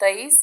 23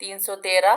313।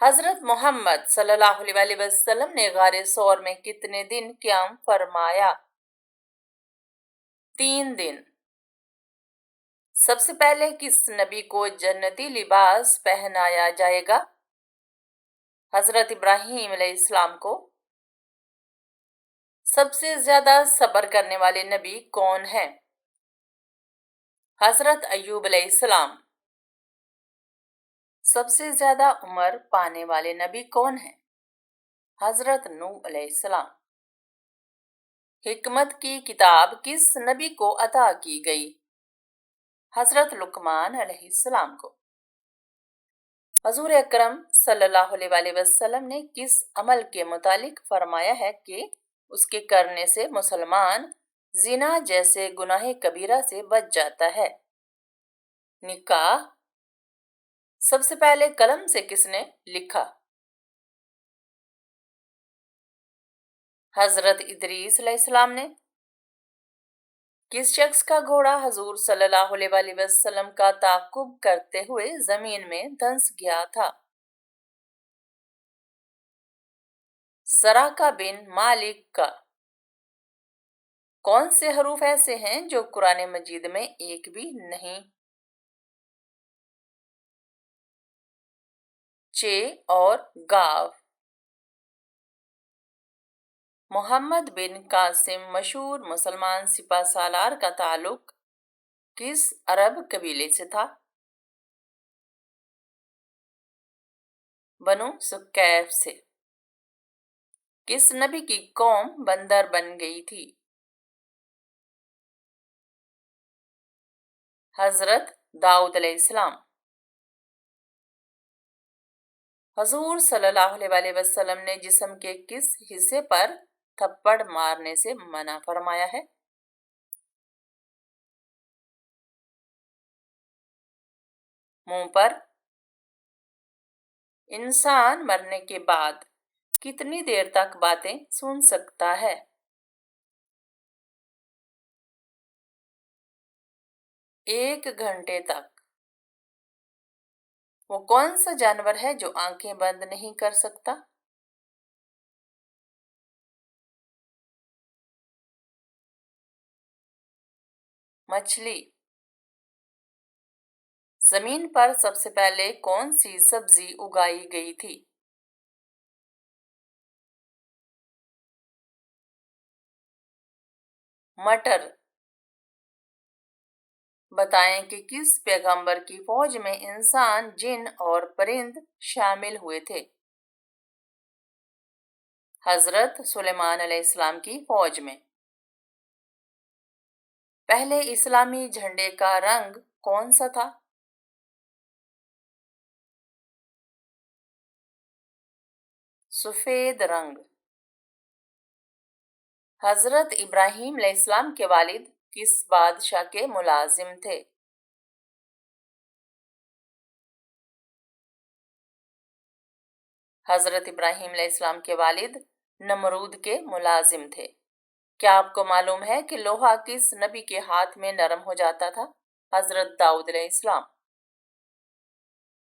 حضرت محمد صلی اللہ علیہ وسلم نے غار ثور میں کتنے دن قیام فرمایا؟ 3 دن۔ سب سے پہلے کس نبی کو جنتی لباس پہنایا جائے گا؟ حضرت ابراہیم علیہ السلام کو۔ سب سے زیادہ صبر کرنے والے نبی کون ہیں؟ حضرت ایوب علیہ السلام۔ سب سے زیادہ عمر پانے والے نبی کون ہیں؟ حضرت نوح علیہ السلام۔ حکمت کی کتاب کس نبی کو عطا کی گئی؟ حضرت لقمان علیہ السلام کو۔ حضور اکرم صلی اللہ علیہ وسلم نے کس عمل کے متعلق فرمایا ہے کہ اس کے کرنے سے مسلمان زنا جیسے گناہ کبیرہ سے بچ جاتا ہے؟ نکاح۔ سب سے پہلے قلم سے کس نے لکھا؟ حضرت ادریس علیہ السلام نے۔ کس شخص کا گھوڑا حضور صلی اللہ علیہ وسلم کا تعاقب کرتے ہوئے زمین میں دھنس گیا تھا؟ سراقہ بن مالک کا۔ کون سے حروف ایسے ہیں جو قرآن مجید میں ایک بھی نہیں؟ چ اور گاو۔ محمد بن قاسم مشہور مسلمان سپہ سالار کا تعلق کس عرب قبیلے سے تھا؟ بنو سکیف سے۔ کس نبی کی قوم بندر بن گئی تھی؟ حضرت داؤد علیہ السلام۔ حضور صلی اللہ علیہ وسلم نے جسم کے کس حصے پر تھپڑ مارنے سے منع فرمایا ہے؟ منہ پر۔ انسان مرنے کے بعد کتنی دیر تک باتیں سن سکتا ہے؟ 1 گھنٹے تک۔ وہ کون سا جانور ہے جو آنکھیں بند نہیں کر سکتا؟ مچھلی۔ زمین پر سب سے پہلے کون سی سبزی اگائی گئی تھی؟ مٹر۔ بتائیں کہ کس پیغمبر کی فوج میں انسان، جن اور پرند شامل ہوئے تھے؟ حضرت سلیمان علیہ السلام کی فوج میں۔ پہلے اسلامی جھنڈے کا رنگ کون سا تھا؟ سفید رنگ۔ حضرت ابراہیم علیہ السلام کے والد کس بادشاہ کے ملازم تھے؟ حضرت ابراہیم علیہ السلام کے والد نمرود کے ملازم تھے۔ کیا آپ کو معلوم ہے کہ لوہا کس نبی کے ہاتھ میں نرم ہو جاتا تھا؟ حضرت داؤد علیہ السلام۔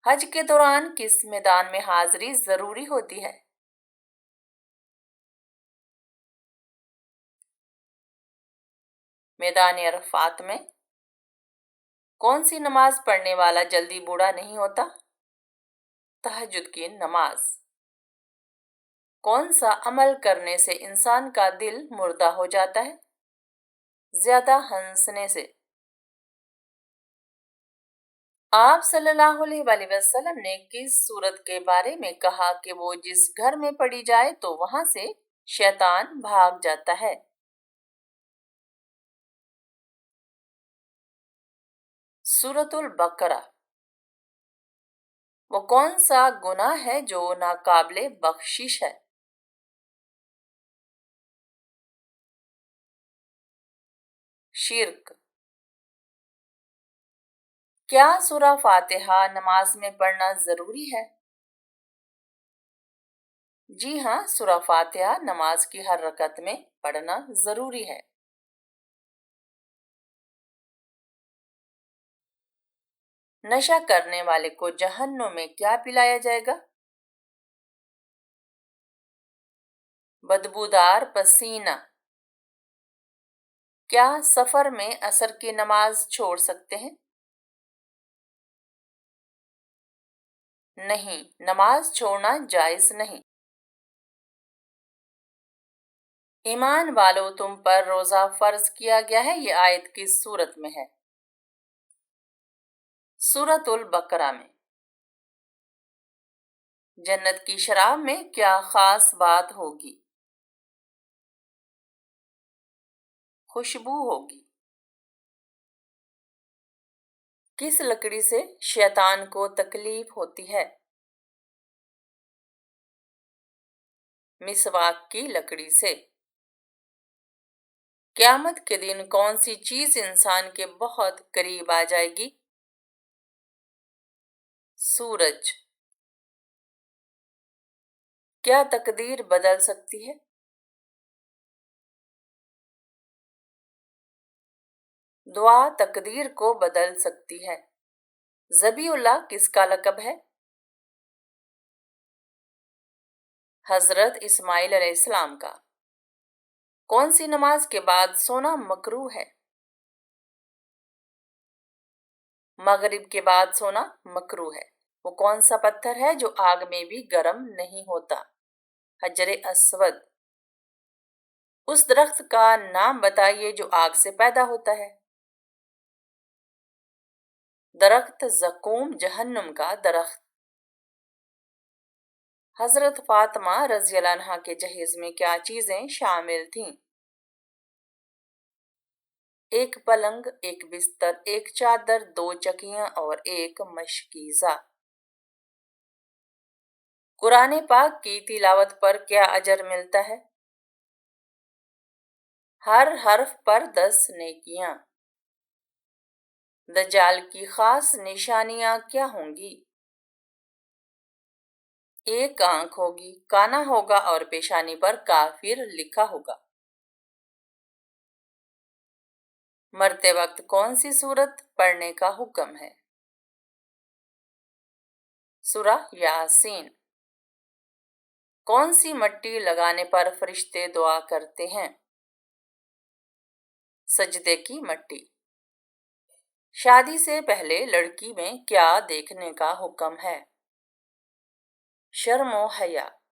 حج کے دوران کس میدان میں حاضری ضروری ہوتی ہے؟ میدان عرفات میں۔ کون سی نماز پڑھنے والا جلدی بوڑھا نہیں ہوتا؟ تہجد کی نماز۔ کون سا عمل کرنے سے انسان کا دل مردہ ہو جاتا ہے؟ زیادہ ہنسنے سے۔ آپ صلی اللہ علیہ وسلم نے کس سورت کے بارے میں کہا کہ وہ جس گھر میں پڑھی جائے تو وہاں سے شیطان بھاگ جاتا ہے؟ سورۃ البقرہ۔ وہ کون سا گناہ ہے جو ناقابل بخشش ہے؟ شرک۔ کیا سورہ فاتحہ نماز میں پڑھنا ضروری ہے؟ جی ہاں، سورہ فاتحہ نماز کی ہر رکعت میں پڑھنا ضروری ہے۔ نشہ کرنے والے کو جہنم میں کیا پلایا جائے گا؟ بدبودار پسینہ. کیا سفر میں عصر کی نماز چھوڑ سکتے ہیں؟ نہیں، نماز چھوڑنا جائز نہیں. ایمان والو تم پر روزہ فرض کیا گیا ہے، یہ آیت کس سورت میں ہے؟ سورۃ البقرہ میں. جنت کی شراب میں کیا خاص بات ہوگی؟ خوشبو ہوگی. کس لکڑی سے شیطان کو تکلیف ہوتی ہے؟ مسواک کی لکڑی سے. قیامت کے دن کون سی چیز انسان کے بہت قریب آ جائے گی؟ سورج. کیا تقدیر بدل سکتی ہے؟ دعا تقدیر کو بدل سکتی ہے. ذبیح اللہ کس کا لقب ہے؟ حضرت اسماعیل علیہ السلام کا. کون سی نماز کے بعد سونا مکروہ ہے؟ مغرب کے بعد سونا مکروہ ہے. وہ کون سا پتھر ہے جو آگ میں بھی گرم نہیں ہوتا؟ حجر اسود. اس درخت کا نام بتائیے جو آگ سے پیدا ہوتا ہے. درخت زقوم جہنم کا درخت. حضرت فاطمہ رضی اللہ عنہا کے جہیز میں کیا چیزیں شامل تھیں؟ ایک پلنگ، ایک بستر، ایک چادر، دو چکیاں اور ایک مشکیزہ. قرآن پاک کی تلاوت پر کیا اجر ملتا ہے؟ ہر حرف پر 10 نیکیاں. دجال کی خاص نشانیاں کیا ہوں گی؟ ایک آنکھ ہوگی، کانا ہوگا اور پیشانی پر کافر لکھا ہوگا. مرتے وقت کون سی سورت پڑھنے کا حکم ہے؟ سورہ یاسین. کون سی مٹی لگانے پر فرشتے دعا کرتے ہیں؟ سجدے کی مٹی. شادی سے پہلے لڑکی میں کیا دیکھنے کا حکم ہے؟ شرم و حیا.